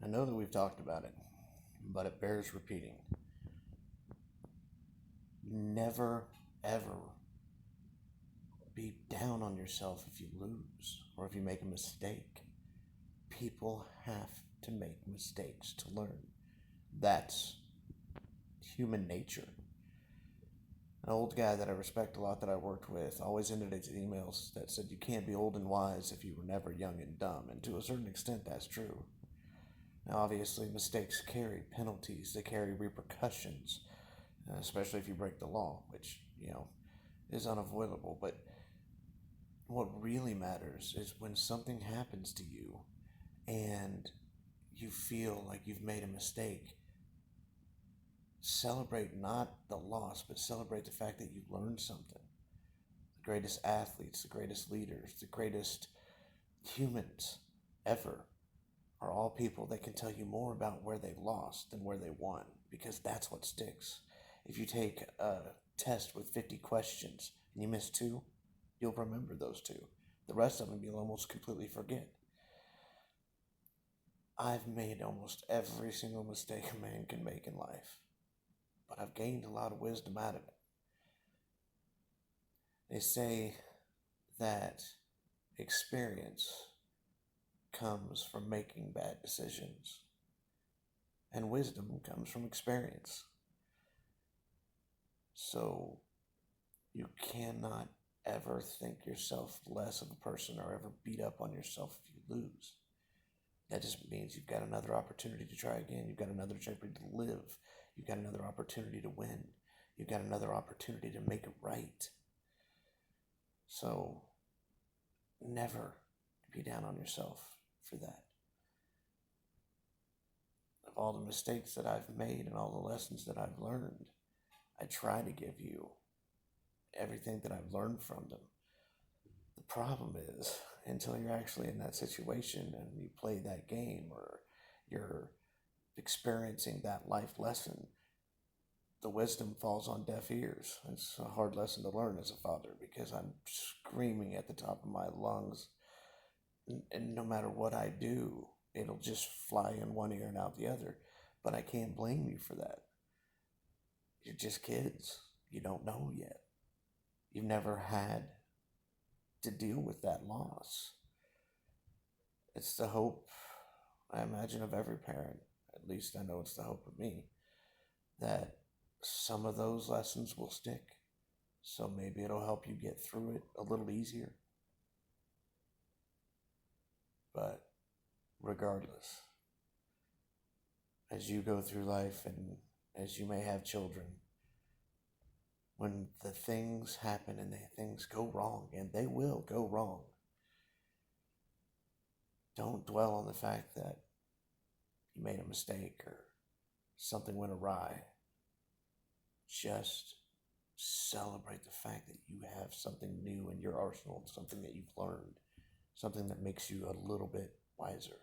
know that we've talked about it, but it bears repeating. Never, ever be down on yourself if you lose or if you make a mistake. People have to make mistakes to learn. That's human nature. An old guy that I respect a lot that I worked with always ended his emails that said, "You can't be old and wise if you were never young and dumb." And to a certain extent, that's true. Now, obviously, mistakes carry penalties, they carry repercussions, especially if you break the law, which, is unavoidable. But what really matters is when something happens to you and you feel like you've made a mistake, celebrate not the loss, but celebrate the fact that you learned something. The greatest athletes, the greatest leaders, the greatest humans ever are all people that can tell you more about where they lost than where they won, because that's what sticks. If you take a test with 50 questions and you miss two, you'll remember those two. The rest of them you'll almost completely forget. I've made almost every single mistake a man can make in life, but I've gained a lot of wisdom out of it. They say that experience comes from making bad decisions, and wisdom comes from experience. So you cannot ever think yourself less of a person or ever beat up on yourself if you lose. That just means you've got another opportunity to try again. You've got another opportunity to live. You've got another opportunity to win. You've got another opportunity to make it right. So never be down on yourself for that. Of all the mistakes that I've made and all the lessons that I've learned, I try to give you everything that I've learned from them. The problem is, until you're actually in that situation and you play that game or you're experiencing that life lesson, the wisdom falls on deaf ears. It's a hard lesson to learn as a father because I'm screaming at the top of my lungs, and no matter what I do, it'll just fly in one ear and out the other. But I can't blame you for that. You're just kids. You don't know yet. You've never had to deal with that loss. It's the hope, I imagine, of every parent. At least I know it's the hope of me, that some of those lessons will stick. So maybe it'll help you get through it a little easier. But regardless, as you go through life and as you may have children, when the things happen and the things go wrong, and they will go wrong, don't dwell on the fact that you made a mistake or something went awry. Just celebrate the fact that you have something new in your arsenal, something that you've learned, something that makes you a little bit wiser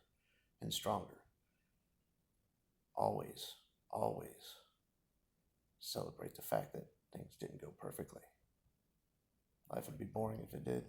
and stronger. Always, always celebrate the fact that things didn't go perfectly. Life would be boring if it did.